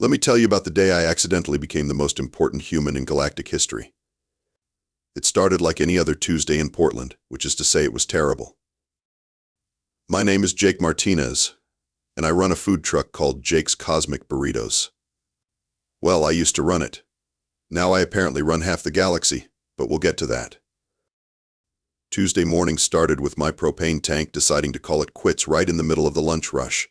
Let me tell you about the day I accidentally became the most important human in galactic history. It started like any other Tuesday in Portland, which is to say it was terrible. My name is Jake Martinez, and I run a food truck called Jake's Cosmic Burritos. Well, I used to run it. Now I apparently run half the galaxy, but we'll get to that. Tuesday morning started with my propane tank deciding to call it quits right in the middle of the lunch rush.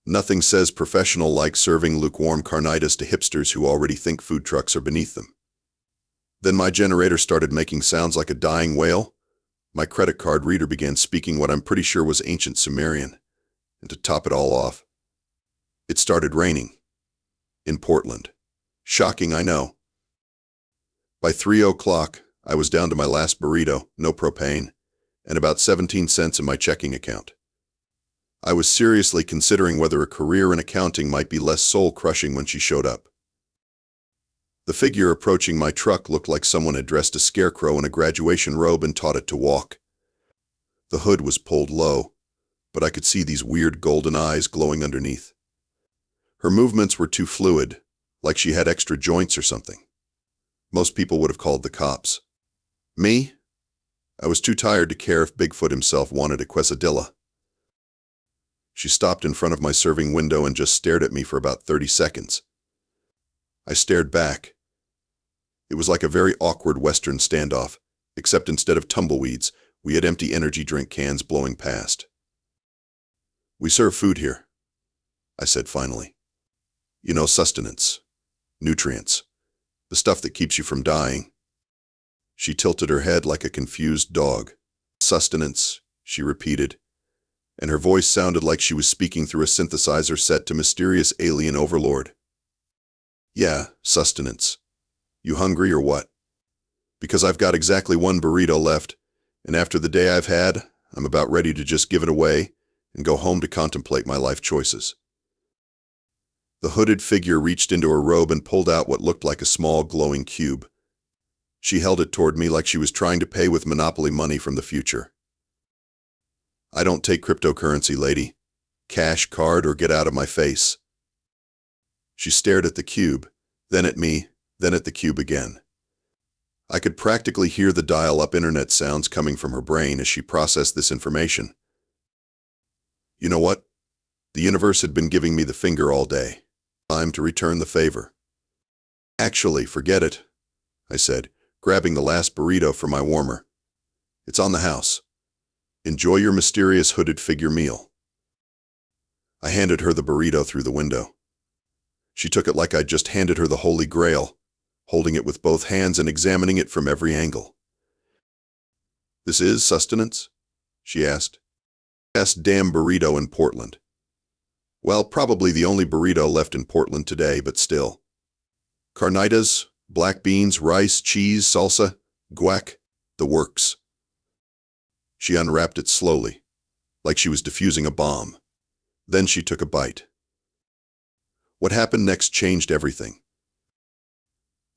Nothing says professional like serving lukewarm carnitas to hipsters who already think food trucks are beneath them. Then my generator started making sounds like a dying whale. My credit card reader began speaking what I'm pretty sure was ancient Sumerian. And to top it all off, it started raining. In Portland. Shocking, I know. By 3:00, I was down to my last burrito, no propane, and about 17 cents in my checking account. I was seriously considering whether a career in accounting might be less soul-crushing when she showed up. The figure approaching my truck looked like someone had dressed a scarecrow in a graduation robe and taught it to walk. The hood was pulled low, but I could see these weird golden eyes glowing underneath. Her movements were too fluid, like she had extra joints or something. Most people would have called the cops. Me? I was too tired to care if Bigfoot himself wanted a quesadilla. She stopped in front of my serving window and just stared at me for about 30 seconds. I stared back. It was like a very awkward Western standoff, except instead of tumbleweeds, we had empty energy drink cans blowing past. "We serve food here," I said finally. "You know, sustenance, nutrients, the stuff that keeps you from dying." She tilted her head like a confused dog. "Sustenance," she repeated, and her voice sounded like she was speaking through a synthesizer set to mysterious alien overlord. "Yeah, sustenance. You hungry or what? Because I've got exactly one burrito left, and after the day I've had, I'm about ready to just give it away and go home to contemplate my life choices." The hooded figure reached into her robe and pulled out what looked like a small glowing cube. She held it toward me like she was trying to pay with Monopoly money from the future. "I don't take cryptocurrency, lady. Cash, card, or get out of my face." She stared at the cube, then at me, then at the cube again. I could practically hear the dial-up internet sounds coming from her brain as she processed this information. You know what? The universe had been giving me the finger all day. Time to return the favor. "Actually, forget it," I said, grabbing the last burrito for my warmer. "It's on the house. Enjoy your mysterious hooded figure meal." I handed her the burrito through the window. She took it like I'd just handed her the Holy Grail, holding it with both hands and examining it from every angle. "This is sustenance?" she asked. "Best damn burrito in Portland." Well, probably the only burrito left in Portland today, but still. Carnitas, black beans, rice, cheese, salsa, guac, the works. She unwrapped it slowly, like she was defusing a bomb. Then she took a bite. What happened next changed everything.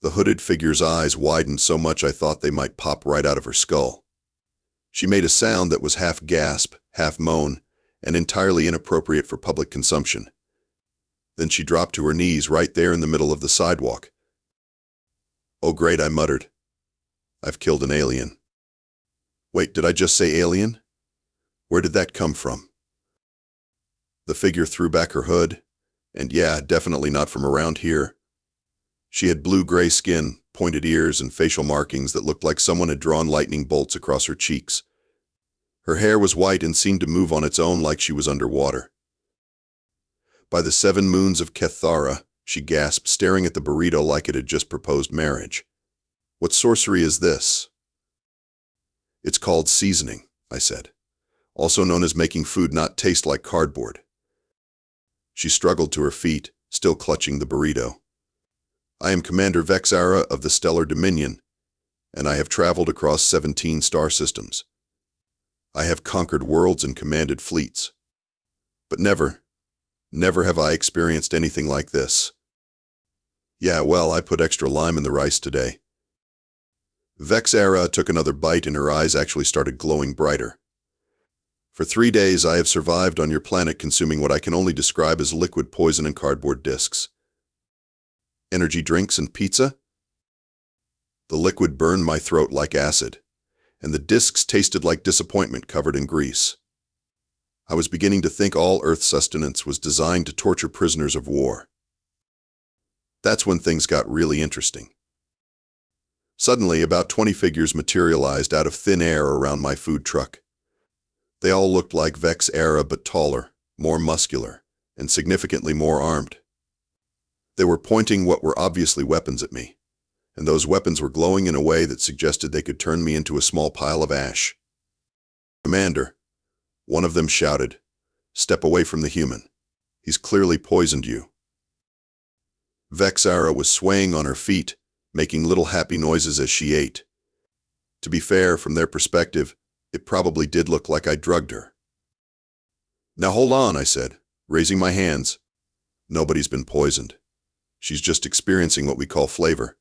The hooded figure's eyes widened so much I thought they might pop right out of her skull. She made a sound that was half gasp, half moan, and entirely inappropriate for public consumption. Then she dropped to her knees right there in the middle of the sidewalk. "Oh great," I muttered. "I've killed an alien." Wait, did I just say alien? Where did that come from? The figure threw back her hood, and yeah, definitely not from around here. She had blue-gray skin, pointed ears, and facial markings that looked like someone had drawn lightning bolts across her cheeks. Her hair was white and seemed to move on its own like she was underwater. "By the 7 moons of Kethara," she gasped, staring at the burrito like it had just proposed marriage. "What sorcery is this?" "It's called seasoning," I said, "also known as making food not taste like cardboard." She struggled to her feet, still clutching the burrito. "I am Commander Vexara of the Stellar Dominion, and I have traveled across 17 star systems. I have conquered worlds and commanded fleets. But never have I experienced anything like this. Yeah, well, I put extra lime in the rice today." Vexara took another bite and her eyes actually started glowing brighter. "For 3 days I have survived on your planet consuming what I can only describe as liquid poison and cardboard discs. energy drinks and pizza? The liquid burned my throat like acid, and the discs tasted like disappointment covered in grease. I was beginning to think all Earth sustenance was designed to torture prisoners of war. That's when things got really interesting. Suddenly, about 20 figures materialized out of thin air around my food truck. They all looked like Vex-era but taller, more muscular, and significantly more armed. They were pointing what were obviously weapons at me, and those weapons were glowing in a way that suggested they could turn me into a small pile of ash. "Commander," one of them shouted, "step away from the human. He's clearly poisoned you." Vex-era was swaying on her feet, making little happy noises as she ate. To be fair, from their perspective, it probably did look like I drugged her. "Now hold on," I said, raising my hands. "Nobody's been poisoned. She's just experiencing what we call flavor.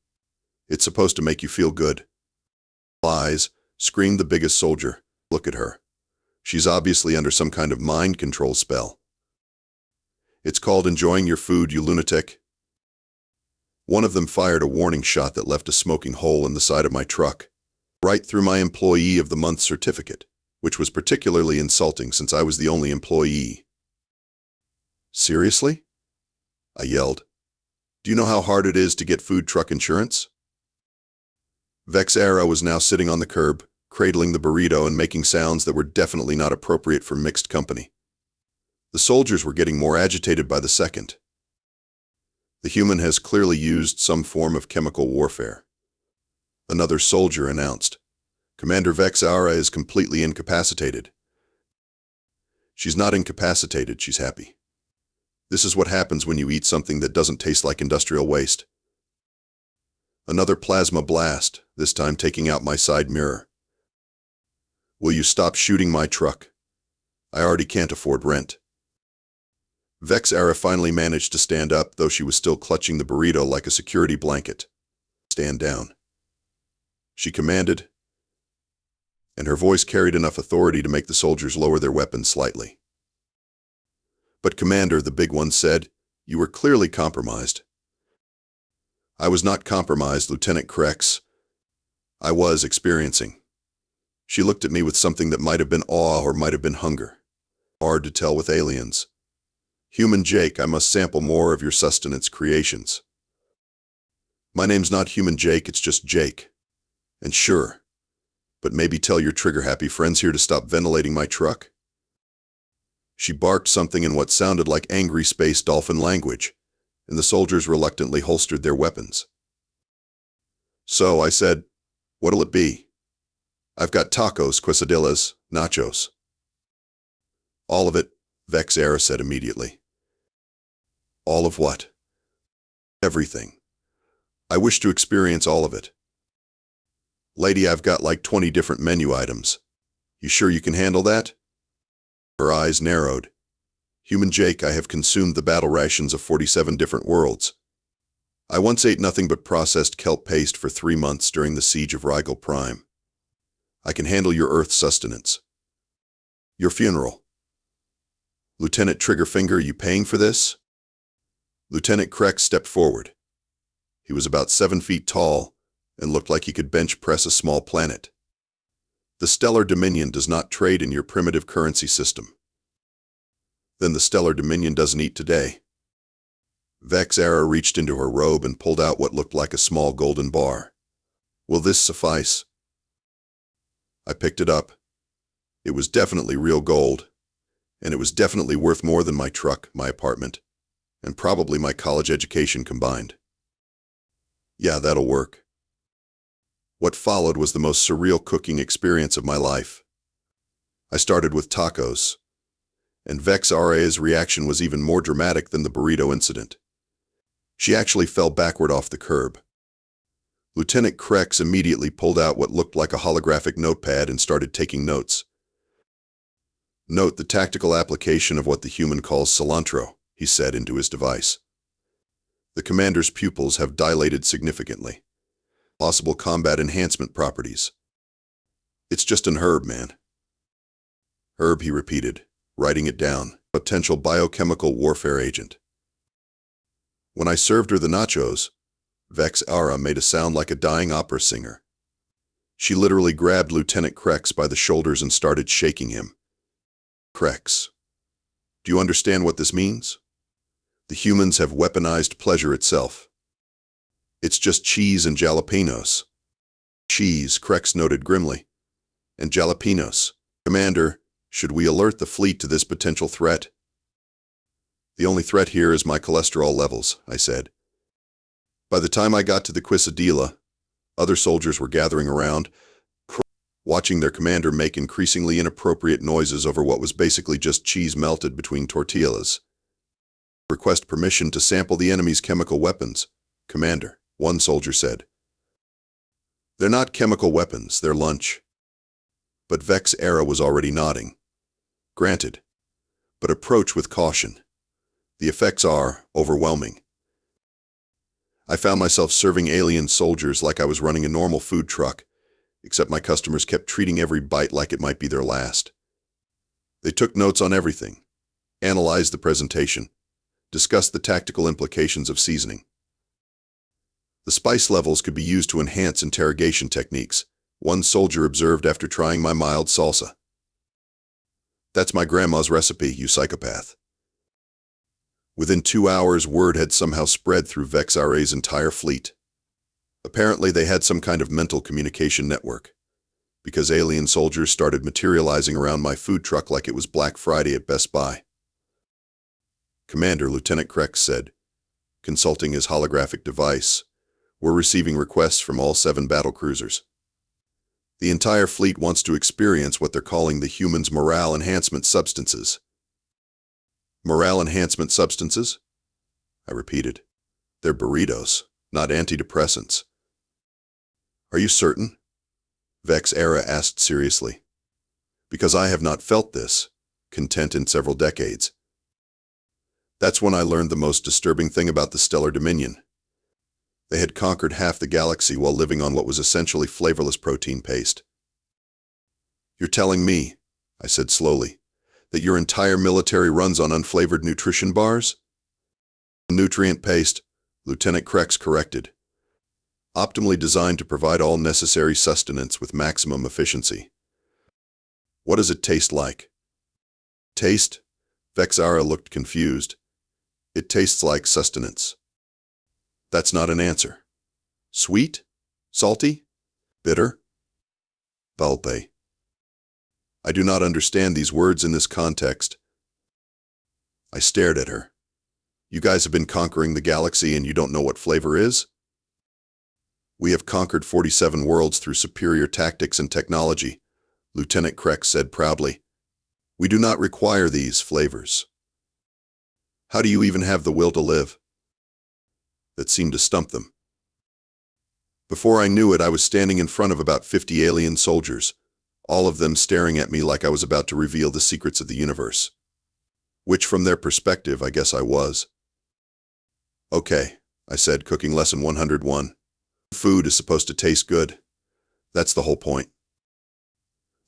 It's supposed to make you feel good." "Lies," screamed the biggest soldier. "Look at her. She's obviously under some kind of mind control spell." "It's called enjoying your food, you lunatic." One of them fired a warning shot that left a smoking hole in the side of my truck, right through my Employee of the Month certificate, which was particularly insulting since I was the only employee. "Seriously?" I yelled. "Do you know how hard it is to get food truck insurance?" Vex-era was now sitting on the curb, cradling the burrito and making sounds that were definitely not appropriate for mixed company. The soldiers were getting more agitated by the second. "The human has clearly used some form of chemical warfare," another soldier announced. "Commander Vex-era is completely incapacitated." "She's not incapacitated, she's happy. This is what happens when you eat something that doesn't taste like industrial waste." Another plasma blast, this time taking out my side mirror. "Will you stop shooting my truck? I already can't afford rent." Vex-era finally managed to stand up, though she was still clutching the burrito like a security blanket. "Stand down," she commanded, and her voice carried enough authority to make the soldiers lower their weapons slightly. "But Commander," the big one said, "you were clearly compromised." "I was not compromised, Lieutenant Krex. I was experiencing." She looked at me with something that might have been awe or might have been hunger. "Hard to tell with aliens. Human Jake, I must sample more of your sustenance creations." "My name's not Human Jake, it's just Jake." "And sure, but maybe tell your trigger-happy friends here to stop ventilating my truck." She barked something in what sounded like angry space dolphin language, and the soldiers reluctantly holstered their weapons. "So," I said, "what'll it be?" "I've got tacos, quesadillas, nachos." "All of it," Vex-era said immediately. "All of what?" "Everything. I wish to experience all of it." "Lady, I've got like 20 different menu items. You sure you can handle that?" Her eyes narrowed. "Human Jake, I have consumed the battle rations of 47 different worlds. I once ate nothing but processed kelp paste for 3 months during the siege of Rigel Prime. I can handle your Earth sustenance." "Your funeral." "Lieutenant Triggerfinger, you paying for this?" Lieutenant Krex stepped forward. He was about 7 feet tall and looked like he could bench press a small planet. "The Stellar Dominion does not trade in your primitive currency system." "Then the Stellar Dominion doesn't eat today." Vex-era reached into her robe and pulled out what looked like a small golden bar. "Will this suffice?" I picked it up. It was definitely real gold, and it was definitely worth more than my truck, my apartment, and probably my college education combined. "Yeah, that'll work." What followed was the most surreal cooking experience of my life. I started with tacos, and Vex-era's reaction was even more dramatic than the burrito incident. She actually fell backward off the curb. Lieutenant Krex immediately pulled out what looked like a holographic notepad and started taking notes. "Note the tactical application of what the human calls cilantro," he said into his device. "The commander's pupils have dilated significantly. Possible combat enhancement properties. It's just an herb, man." "Herb," he repeated, writing it down. "Potential biochemical warfare agent." When I served her the nachos, Vex Ara made a sound like a dying opera singer. She literally grabbed Lieutenant Krex by the shoulders and started shaking him. Krex, do you understand what this means? The humans have weaponized pleasure itself. It's just cheese and jalapenos. Cheese, Krex noted grimly. And jalapenos. Commander, should we alert the fleet to this potential threat? The only threat here is my cholesterol levels, I said. By the time I got to the Quesadilla, other soldiers were gathering around, watching their commander make increasingly inappropriate noises over what was basically just cheese melted between tortillas. Request permission to sample the enemy's chemical weapons, Commander, one soldier said. They're not chemical weapons, they're lunch. But Vex Ara was already nodding. Granted. But approach with caution. The effects are overwhelming. I found myself serving alien soldiers like I was running a normal food truck, except my customers kept treating every bite like it might be their last. They took notes on everything, analyzed the presentation, discussed the tactical implications of seasoning. The spice levels could be used to enhance interrogation techniques, one soldier observed after trying my mild salsa. That's my grandma's recipe, you psychopath. Within 2 hours, word had somehow spread through Vex Ara's entire fleet. Apparently, they had some kind of mental communication network, because alien soldiers started materializing around my food truck like it was Black Friday at Best Buy. Commander, Lieutenant Krex said, consulting his holographic device, we're receiving requests from all 7 battlecruisers. The entire fleet wants to experience what they're calling the humans' morale enhancement substances. Morale enhancement substances? I repeated. They're burritos, not antidepressants. Are you certain? Vex Ara asked seriously. Because I have not felt this, content in several decades. That's when I learned the most disturbing thing about the Stellar Dominion. They had conquered half the galaxy while living on what was essentially flavorless protein paste. You're telling me, I said slowly, that your entire military runs on unflavored nutrition bars? Nutrient paste, Lieutenant Krex corrected. Optimally designed to provide all necessary sustenance with maximum efficiency. What does it taste like? Taste? Vex Ara looked confused. It tastes like sustenance. That's not an answer. Sweet? Salty? Bitter? Balpe. I do not understand these words in this context. I stared at her. You guys have been conquering the galaxy and you don't know what flavor is? We have conquered 47 worlds through superior tactics and technology, Lieutenant Krex said proudly. We do not require these flavors. How do you even have the will to live? That seemed to stump them. Before I knew it, I was standing in front of about 50 alien soldiers, all of them staring at me like I was about to reveal the secrets of the universe. Which, from their perspective, I guess I was. Okay, I said, cooking lesson 101. Food is supposed to taste good. That's the whole point.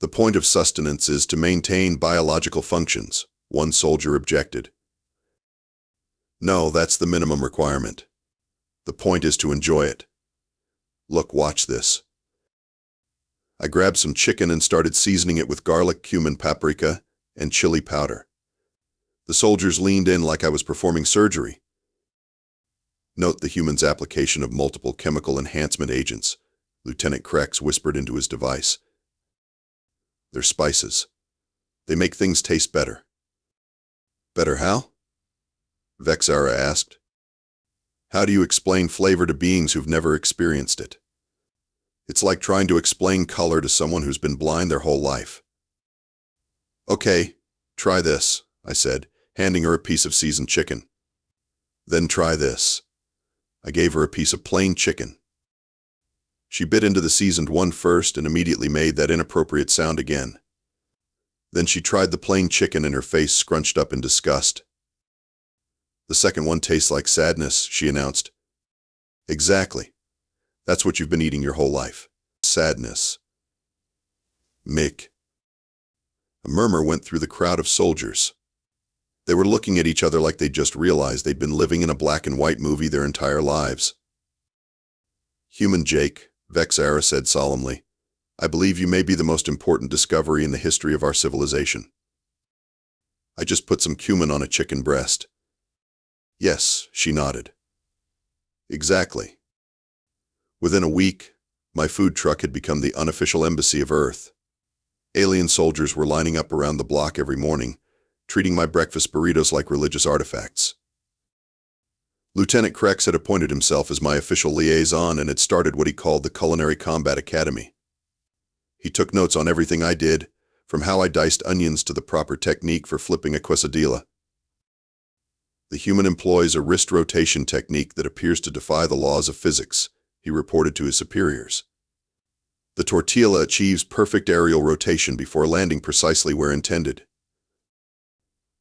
The point of sustenance is to maintain biological functions, one soldier objected. No, that's the minimum requirement. The point is to enjoy it. Look, watch this. I grabbed some chicken and started seasoning it with garlic, cumin, paprika, and chili powder. The soldiers leaned in like I was performing surgery. Note the human's application of multiple chemical enhancement agents, Lieutenant Krex whispered into his device. They're spices. They make things taste better. Better how? Vex Ara asked. How do you explain flavor to beings who've never experienced it? It's like trying to explain color to someone who's been blind their whole life. Okay, try this, I said, handing her a piece of seasoned chicken. Then try this. I gave her a piece of plain chicken. She bit into the seasoned one first and immediately made that inappropriate sound again. Then she tried the plain chicken and her face scrunched up in disgust. The second one tastes like sadness, she announced. Exactly. That's what you've been eating your whole life. Sadness. Mick. A murmur went through the crowd of soldiers. They were looking at each other like they'd just realized they'd been living in a black and white movie their entire lives. Human Jake, Vexara said solemnly, I believe you may be the most important discovery in the history of our civilization. I just put some cumin on a chicken breast. Yes, she nodded. Exactly. Within a week, my food truck had become the unofficial embassy of Earth. Alien soldiers were lining up around the block every morning, treating my breakfast burritos like religious artifacts. Lieutenant Krex had appointed himself as my official liaison and had started what he called the Culinary Combat Academy. He took notes on everything I did, from how I diced onions to the proper technique for flipping a quesadilla. The human employs a wrist rotation technique that appears to defy the laws of physics, he reported to his superiors. The tortilla achieves perfect aerial rotation before landing precisely where intended.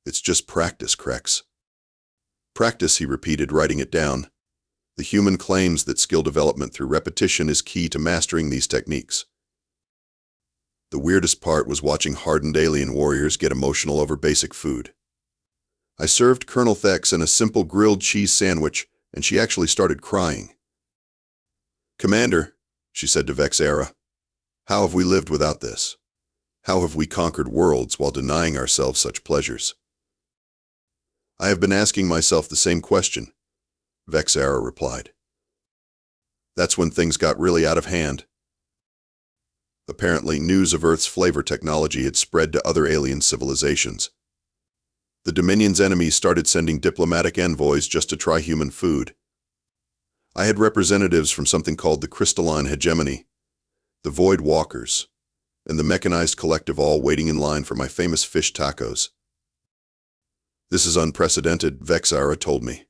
It's just practice, Krex. Practice, he repeated, writing it down. The human claims that skill development through repetition is key to mastering these techniques. The weirdest part was watching hardened alien warriors get emotional over basic food. I served Colonel Thex in a simple grilled cheese sandwich, and she actually started crying. Commander, she said to Vexara, how have we lived without this? How have we conquered worlds while denying ourselves such pleasures? I have been asking myself the same question, Vexara replied. That's when things got really out of hand. Apparently, news of Earth's flavor technology had spread to other alien civilizations. The Dominion's enemies started sending diplomatic envoys just to try human food. I had representatives from something called the Crystalline Hegemony, the Void Walkers, and the Mechanized Collective all waiting in line for my famous fish tacos. This is unprecedented, Vexara told me.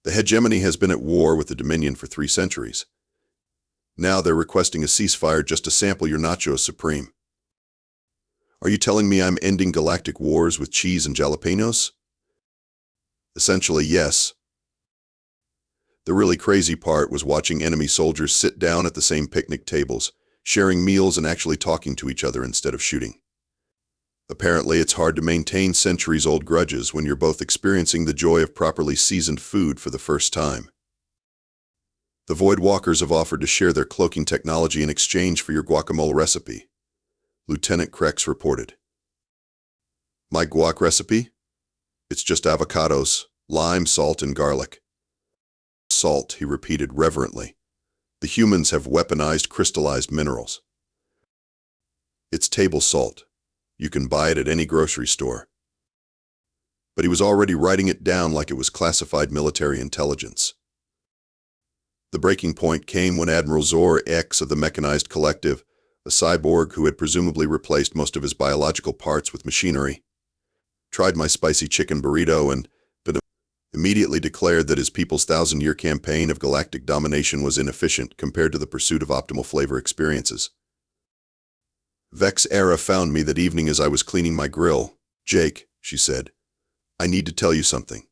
The Hegemony has been at war with the Dominion for 3 centuries. Now they're requesting a ceasefire just to sample your nachos supreme. Are you telling me I'm ending galactic wars with cheese and jalapenos? Essentially, yes. The really crazy part was watching enemy soldiers sit down at the same picnic tables, sharing meals and actually talking to each other instead of shooting. Apparently, it's hard to maintain centuries-old grudges when you're both experiencing the joy of properly seasoned food for the first time. The Void Walkers have offered to share their cloaking technology in exchange for your guacamole recipe, Lieutenant Krex reported. My guac recipe? It's just avocados, lime, salt, and garlic. Salt, he repeated reverently. The humans have weaponized crystallized minerals. It's table salt. You can buy it at any grocery store. But he was already writing it down like it was classified military intelligence. The breaking point came when Admiral Zor X of the Mechanized Collective, a cyborg who had presumably replaced most of his biological parts with machinery, tried my spicy chicken burrito and immediately declared that his people's 1,000-year campaign of galactic domination was inefficient compared to the pursuit of optimal flavor experiences. Vexara found me that evening as I was cleaning my grill. Jake, she said, I need to tell you something.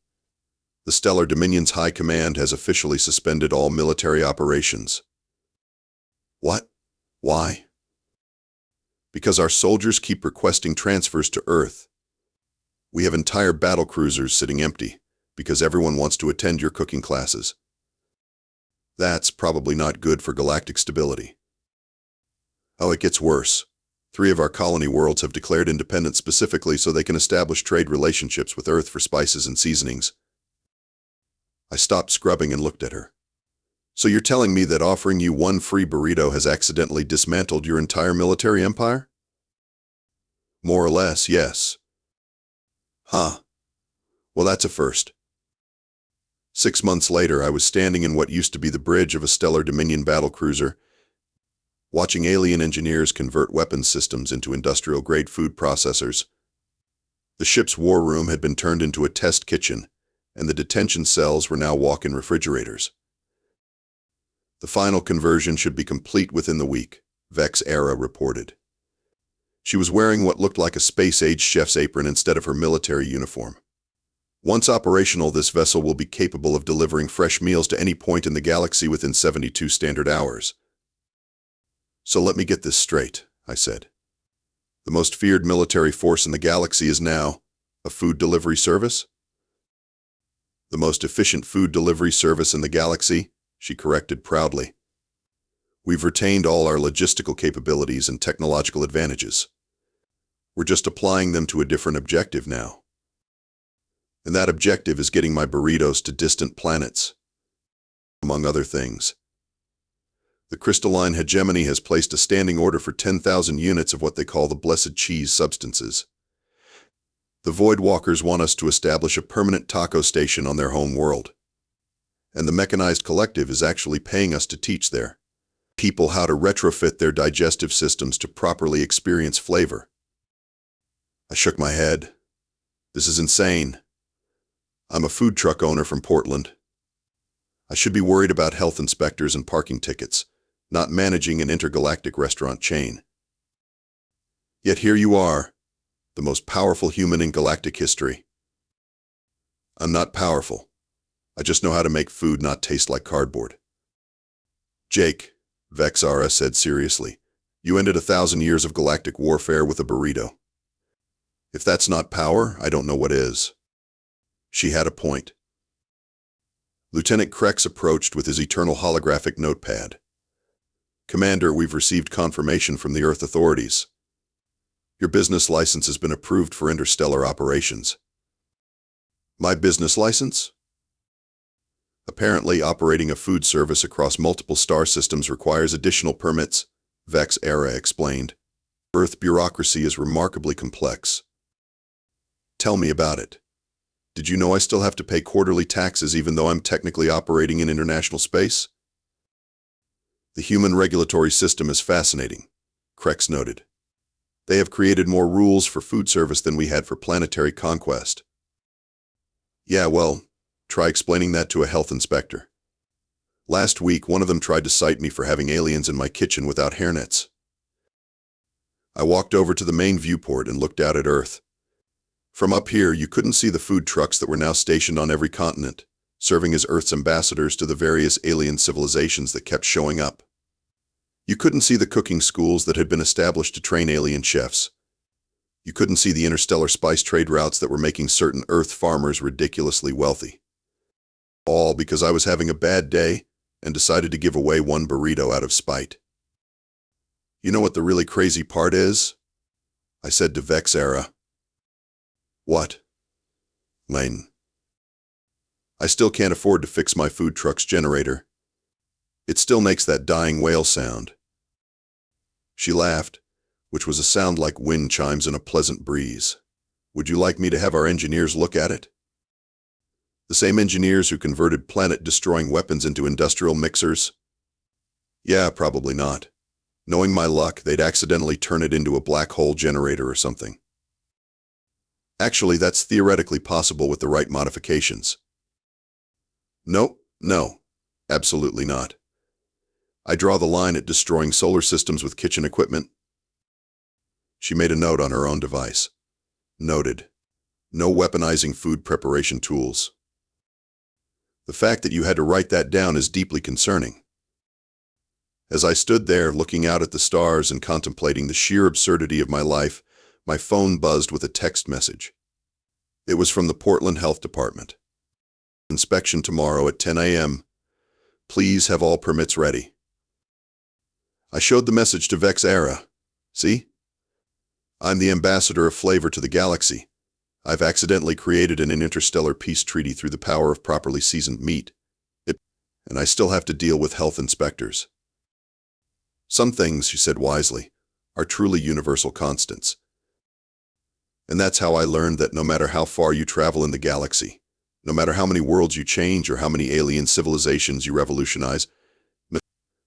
The Stellar Dominion's High Command has officially suspended all military operations. What? Why? Because our soldiers keep requesting transfers to Earth. We have entire battle cruisers sitting empty, because everyone wants to attend your cooking classes. That's probably not good for galactic stability. Oh, it gets worse. 3 of our colony worlds have declared independence specifically so they can establish trade relationships with Earth for spices and seasonings. I stopped scrubbing and looked at her. So you're telling me that offering you 1 free burrito has accidentally dismantled your entire military empire? More or less, yes. Huh. Well, that's a first. 6 months later, I was standing in what used to be the bridge of a Stellar Dominion battlecruiser, watching alien engineers convert weapons systems into industrial-grade food processors. The ship's war room had been turned into a test kitchen, and the detention cells were now walk-in refrigerators. The final conversion should be complete within the week, Vexara reported. She was wearing what looked like a space-age chef's apron instead of her military uniform. Once operational, this vessel will be capable of delivering fresh meals to any point in the galaxy within 72 standard hours. So let me get this straight, I said. The most feared military force in the galaxy is now a food delivery service? The most efficient food delivery service in the galaxy, she corrected proudly. We've retained all our logistical capabilities and technological advantages. We're just applying them to a different objective now. And that objective is getting my burritos to distant planets, among other things. The crystalline hegemony has placed a standing order for 10,000 units of what they call the blessed cheese substances. The Void Walkers want us to establish a permanent taco station on their home world. And the mechanized collective is actually paying us to teach their people how to retrofit their digestive systems to properly experience flavor. I shook my head. This is insane. I'm a food truck owner from Portland. I should be worried about health inspectors and parking tickets, not managing an intergalactic restaurant chain. Yet here you are, the most powerful human in galactic history. I'm not powerful. I just know how to make food not taste like cardboard. Jake, Vexara said seriously, you ended 1,000 years of galactic warfare with a burrito. If that's not power, I don't know what is. She had a point. Lieutenant Krex approached with his eternal holographic notepad. Commander, we've received confirmation from the Earth authorities. Your business license has been approved for interstellar operations. My business license? Apparently, operating a food service across multiple star systems requires additional permits, Vexara explained. Earth bureaucracy is remarkably complex. Tell me about it. Did you know I still have to pay quarterly taxes even though I'm technically operating in international space? The human regulatory system is fascinating, Krex noted. They have created more rules for food service than we had for planetary conquest. Yeah, well, try explaining that to a health inspector. Last week, one of them tried to cite me for having aliens in my kitchen without hairnets. I walked over to the main viewport and looked out at Earth. From up here, you couldn't see the food trucks that were now stationed on every continent, serving as Earth's ambassadors to the various alien civilizations that kept showing up. You couldn't see the cooking schools that had been established to train alien chefs. You couldn't see the interstellar spice trade routes that were making certain Earth farmers ridiculously wealthy. All because I was having a bad day and decided to give away one burrito out of spite. You know what the really crazy part is? I said to Vexara. What? Lane. I still can't afford to fix my food truck's generator. It still makes that dying whale sound. She laughed, which was a sound like wind chimes in a pleasant breeze. Would you like me to have our engineers look at it? The same engineers who converted planet-destroying weapons into industrial mixers? Yeah, probably not. Knowing my luck, they'd accidentally turn it into a black hole generator or something. Actually, that's theoretically possible with the right modifications. No, absolutely not. I draw the line at destroying solar systems with kitchen equipment. She made a note on her own device. Noted. No weaponizing food preparation tools. The fact that you had to write that down is deeply concerning. As I stood there looking out at the stars and contemplating the sheer absurdity of my life, my phone buzzed with a text message. It was from the Portland Health Department. Inspection tomorrow at 10 a.m. Please have all permits ready. I showed the message to Vexara. See? I'm the ambassador of flavor to the galaxy. I've accidentally created an interstellar peace treaty through the power of properly seasoned meat. And I still have to deal with health inspectors. Some things, she said wisely, are truly universal constants. And that's how I learned that no matter how far you travel in the galaxy, no matter how many worlds you change or how many alien civilizations you revolutionize,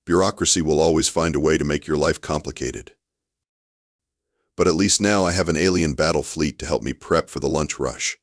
bureaucracy will always find a way to make your life complicated. But at least now I have an alien battle fleet to help me prep for the lunch rush.